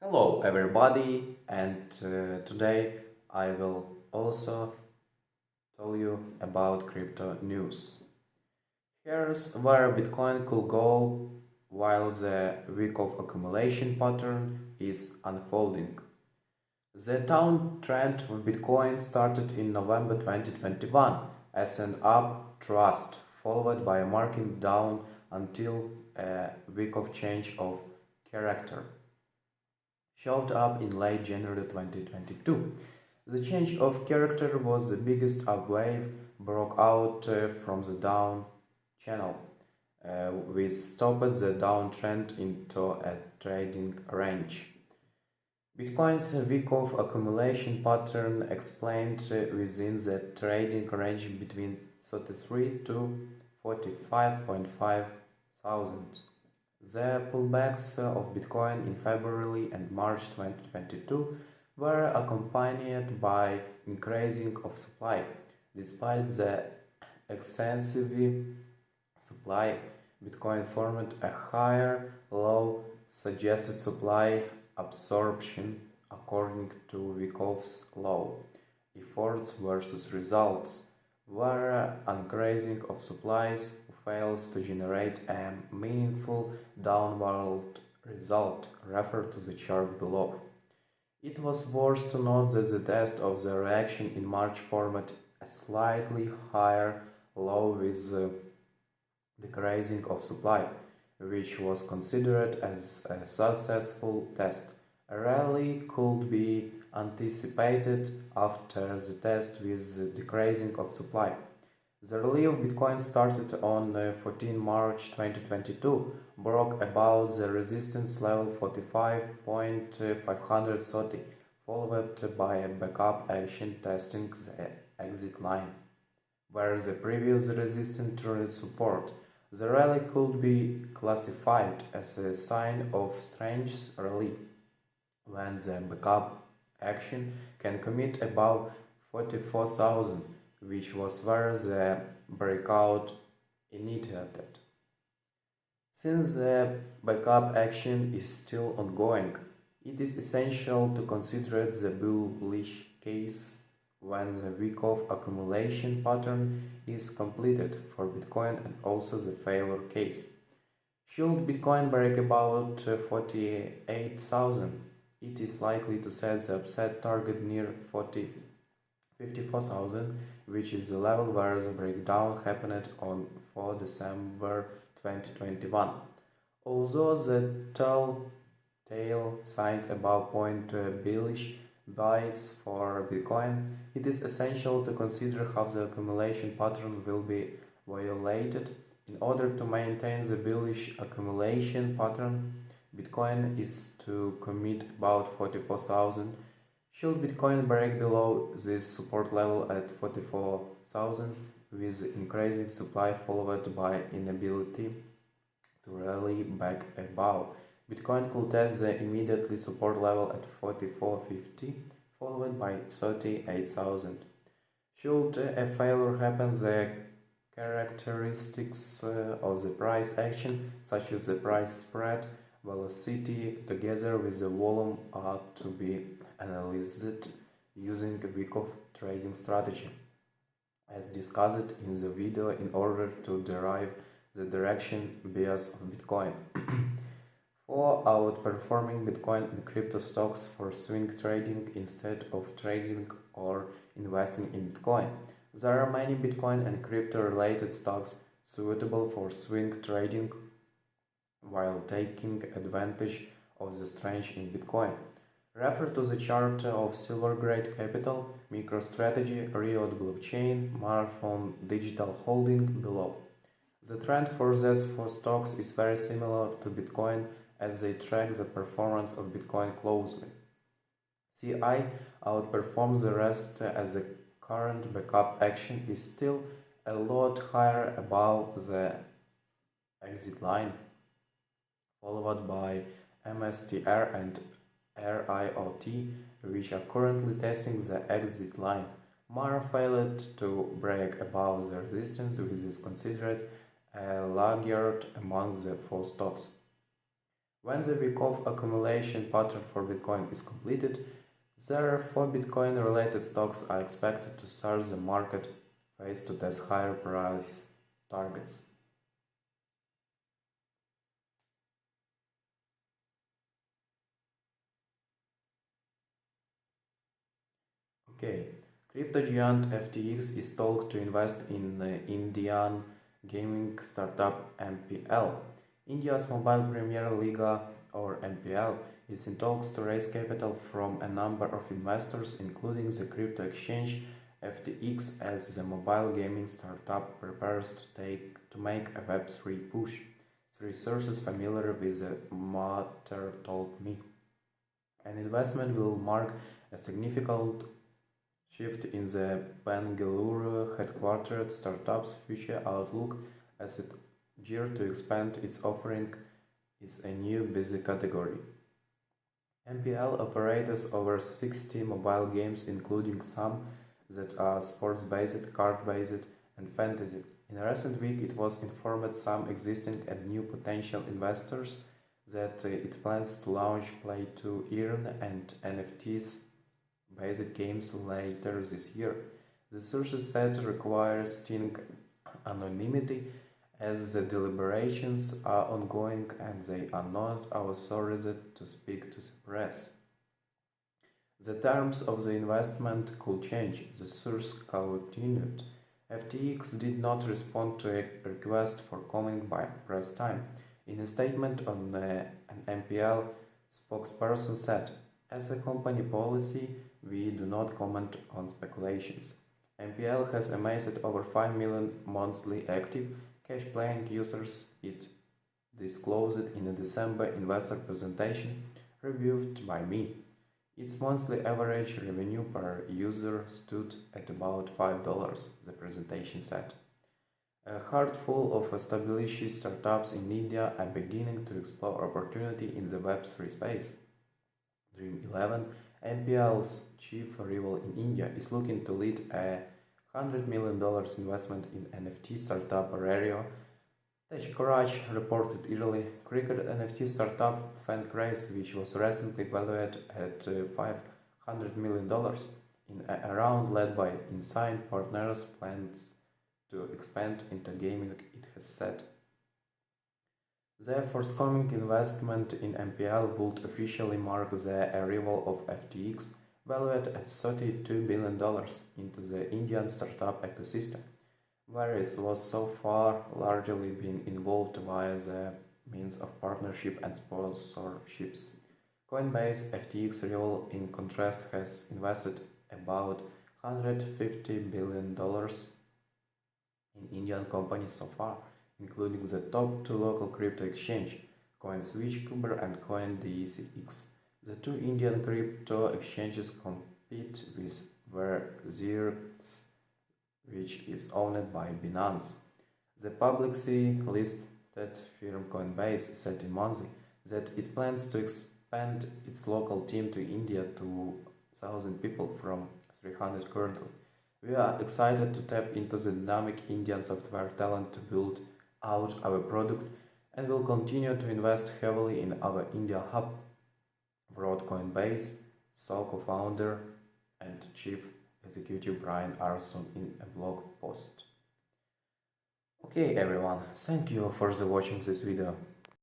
Hello everybody, and today I will also tell you about crypto news. Here's where Bitcoin could go while the Wyckoff accumulation pattern is unfolding. The downtrend of Bitcoin started in November 2021 as an uptrust, followed by a market down until a Wyckoff change of character showed up in late January 2022. The change of character was the biggest upwave broke out from the down channel, which stopped the downtrend into a trading range. Bitcoin's Wyckoff accumulation pattern explained within the trading range between 33 to 45.5 thousand. The pullbacks of Bitcoin in February and March 2022 were accompanied by increasing of supply. Despite the extensive supply, Bitcoin formed a higher low suggested supply absorption according to Wyckoff's law. Efforts versus results, where increasing of supplies fails to generate a meaningful downward result. Refer to the chart below. It was worth to note that the test of the reaction in March formed a slightly higher low with the decreasing of supply, which was considered as a successful test. A rally could be anticipated after the test with the decreasing of supply. The rally of Bitcoin started on 14 March 2022, broke above the resistance level 45.530, followed by a backup action testing the exit line, where the previous resistance turned support. The rally could be classified as a sign of strange rally when the backup action can commit above 44,000, which was where the breakout initiated. Since the backup action is still ongoing, it is essential to consider the bullish case when the Wyckoff accumulation pattern is completed for Bitcoin and also the failure case. Should Bitcoin break about 48,000, it is likely to set the upside target near 54,000, which is the level where the breakdown happened on 4 December 2021. Although the telltale signs above point bullish buys for Bitcoin, it is essential to consider how the accumulation pattern will be violated. In order to maintain the bullish accumulation pattern, Bitcoin is to commit about 44,000. Should Bitcoin break below this support level at 44,000 with increasing supply followed by inability to rally back above, Bitcoin could test the immediately support level at 4450 followed by 38,000. Should a failure happen, the characteristics of the price action, such as the price spread, velocity, together with the volume, are to be analyzed using a Wyckoff trading strategy, as discussed in the video, in order to derive the direction bias of Bitcoin. For outperforming Bitcoin and crypto stocks for swing trading instead of trading or investing in Bitcoin. There are many Bitcoin and crypto related stocks suitable for swing trading while taking advantage of the strength in Bitcoin. Refer to the chart of Silvergate Capital, MicroStrategy, Riot Blockchain, Marathon Digital Holding below. The trend for these four stocks is very similar to Bitcoin, as they track the performance of Bitcoin closely. CI outperforms the rest as the current backup action is still a lot higher above the exit line, followed by MSTR and RIOT, which are currently testing the exit line. Mara failed to break above the resistance, which is considered a laggard among the four stocks. When the Wyckoff accumulation pattern for Bitcoin is completed, therefore Bitcoin related stocks are expected to start the market phase to test higher price targets. Okay, crypto giant FTX is talked to invest in Indian gaming startup MPL. India's Mobile Premier League or MPL is in talks to raise capital from a number of investors, including the crypto exchange FTX, as the mobile gaming startup prepares to make a Web3 push. Three sources familiar with the matter told me. An investment will mark a significant shift in the Bangalore headquartered startup's future outlook, as it geared to expand its offering is a new busy category. MPL operates over 60 mobile games, including some that are sports-based, card-based, and fantasy. In a recent week, it was informed some existing and new potential investors that it plans to launch Play to Earn and NFTs based games later this year. The sources said requires strict anonymity as the deliberations are ongoing and they are not authorized to speak to the press. The terms of the investment could change, the source continued. FTX did not respond to a request for comment by press time. In a statement on an MPL spokesperson said, "As a company policy, we do not comment on speculations." MPL has amassed over 5 million monthly active cash-paying users, it disclosed in a December investor presentation reviewed by me. Its monthly average revenue per user stood at about $5, the presentation said. A heart full of established startups in India are beginning to explore opportunity in the Web3 space. Dream11, MPL's chief rival in India, is looking to lead a $100 million investment in NFT startup Rario. TechCrunch reported early. Cricket NFT startup FanCraze, which was recently valued at $500 million in a round led by Insane Partners, plans to expand into gaming, it has said. The forthcoming investment in MPL would officially mark the arrival of FTX, valued at $32 billion, into the Indian startup ecosystem, where it was so far largely been involved via the means of partnership and sponsorships. Coinbase, FTX rival, in contrast, has invested about $150 billion in Indian companies so far, including the top two local crypto exchanges, CoinSwitch and CoinDECX. The two Indian crypto exchanges compete with Zerx, which is owned by Binance. The publicly listed firm Coinbase said in Monday that it plans to expand its local team to India to 1,000 people from 300 currently. We are excited to tap into the dynamic Indian software talent to build out our product and will continue to invest heavily in our India hub, wrote Coinbase co-founder and chief executive Brian Arson in a blog post. Okay everyone, thank you for watching this video.